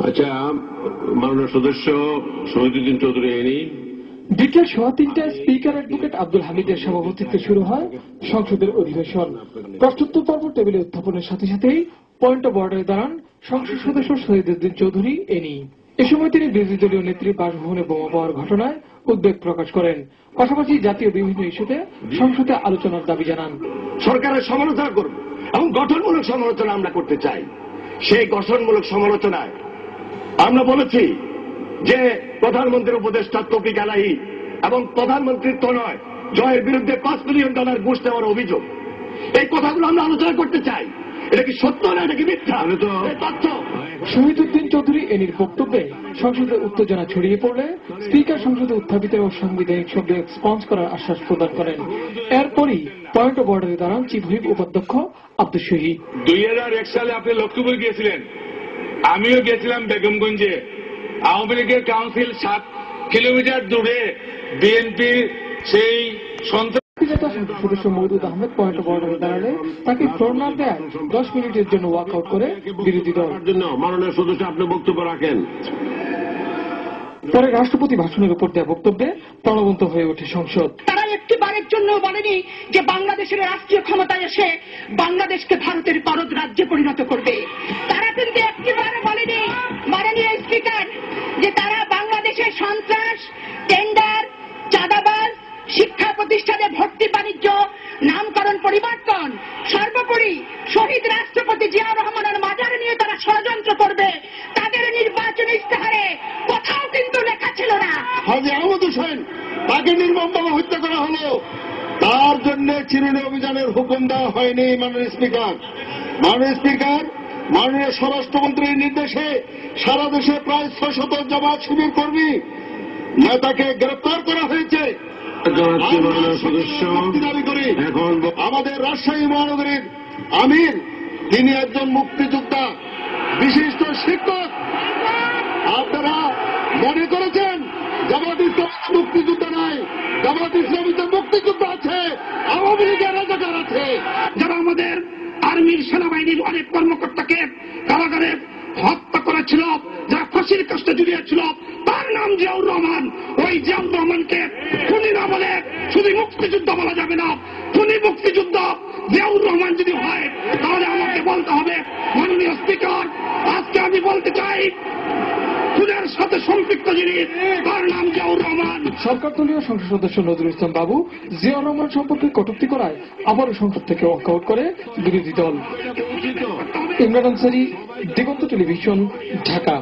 আচ্ছা, মাননীয় সদস্য শহীদুদ্দিন চৌধুরী এনি। বিকেল 3:15টায় স্পিকার অ্যাডভোকেট আব্দুল হামিদের সভাপতিত্বে শুরু হয় সংসদের অধিবেশন। প্রশ্নোত্তর পর্ব টেবিলে উত্থাপনের সাথে সাথেই পয়েন্ট অব অর্ডারে দাঁড়ান সংসদ সদস্য শহীদুদ্দিন চৌধুরী এনি। এ সময় তিনি বিরোধী দলীয় নেত্রীর বাসভবনে বোমা পাওয়ার ঘটনায় উদ্বেগ প্রকাশ করেন। পাশাপাশি জাতীয় বিভিন্ন ইস্যুতে সংসদে আলোচনার দাবি জানান। সরকারের সমালোচনা করব এবং গঠনমূলক সমালোচনা আমরা করতে চাই। সেই গঠনমূলক সমালোচনায় আমরা বলেছি যে প্রধানমন্ত্রীর উপদেষ্টা তৌফিক আলাহি এবং প্রধানমন্ত্রীর তনয় জয়ের বিরুদ্ধে $5 মিলিয়ন ঘুষ দেওয়ার অভিযোগ, এই কথাগুলো আমরা আলোচনা করতে চাই। এটা কি সত্য না এটা কি মিথ্যা তথ্য? শহীদুদ্দিন চৌধুরী এনির বক্তব্যে সংসদে উত্তেজনা ছড়িয়ে পড়লে স্পিকার সংসদে উত্থাপিত ও সাংবিধানিক শব্দে রেসপন্স করার আশ্বাস প্রদান করেন। এরপরই পয়েন্ট অব অর্ডারে দাঁড়ান চিফ হুইপ উপাধ্যক্ষ আব্দুল শহীদ। 2001 সালে আপনি লক্ষ্মীপুর গিয়েছিলেন, আমিও গিয়েছিলাম বেগমগঞ্জে। আওয়ামী লীগের কাউন্সিল 7 কিলোমিটার দূরে বিএনপির সেই সংসদ সদস্য মওদুদ আহমেদ পয়েন্ট অব অর্ডারে দাঁড়ালে তাকে ফ্লোর না দেয় 10 মিনিটের জন্য ওয়াকআউট করে বিরোধী দল। মাননীয় সদস্য আপনি বক্তব্য রাখেন। পরে রাষ্ট্রপতি ভাষণের উপর দেওয়া বক্তব্যে প্রাণবন্ত হয়ে ওঠে সংসদ। তারা একটিবারের জন্য বলেনি যে বাংলাদেশের রাষ্ট্রীয় ক্ষমতায় এসে বাংলাদেশকে ভারতের পারদ রাজ্যে পরিণত করবে। তারা কিন্তু একটিবারও বলেনি মাননীয় স্পিকার যে তারা বাংলাদেশের সন্ত্রাস, টেন্ডার, চাঁদাবাজ, শিক্ষা প্রতিষ্ঠানে ভর্তি বাণিজ্য, নামকরণ পরিবর্তন, সর্বোপরি শহীদ রাষ্ট্রপতি জিয়াউর রহমানের মাজার নিয়ে তারা ষড়যন্ত্র করবে। তাদের নির্বাচনী ইশতেহারে কোথাও কিন্তু লেখা ছিল না। হাজী আহমদ হোসেন তাকে নির্মমভাবে হত্যা করা হলো, তার জন্য চিরুনি অভিযানের হুকুম দেওয়া হয়নি। মাননীয় স্পিকার, মাননীয় স্বরাষ্ট্রমন্ত্রীর নির্দেশে সারা দেশে প্রায় 600 জামাত শিবির কর্মী নেতাকে গ্রেপ্তার করা হয়েছে। দাবি করি আমাদের রাজশাহী মহানগরীর আমির, তিনি একজন মুক্তিযোদ্ধা, বিশিষ্ট শিক্ষক। আপনারা মনে করেছেন জামাত ইসলাম মুক্তিযুদ্ধ নাই, জামাত ইসলামীতে মুক্তিযুদ্ধ আছে, আওয়ামী লীগের রাজাকার আছে। যারা আমাদের আর্মির সেনাবাহিনীর অনেক কর্মকর্তাকে কারাগারে হত্যা করেছিল, যারা ফাঁসির কাজটা জড়িয়েছিল, তার নাম জিয়াউর রহমান। ওই জিয়াউর রহমানকে খুনি না বলে শুধু মুক্তিযুদ্ধ বলা যাবে না। খুনি মুক্তিযুদ্ধ জিয়াউর রহমান যদি হয় তাহলে আমাকে বলতে হবে মাননীয় স্পিকার, আজকে আমি বলতে চাই খুনের সাথে সম্পৃক্ত যিনি তার নাম জিয়াউর রহমান। সরকার দলীয় সংসদ সদস্য নজরুল ইসলাম বাবু জিয়াউর রহমান সম্পর্কে কটূক্তি করায় আবারও সংসদ থেকে ওয়াকআউট করে বিরোধী দল। ইমরান আনসারী, দিগন্ত টেলিভিশন, ঢাকা।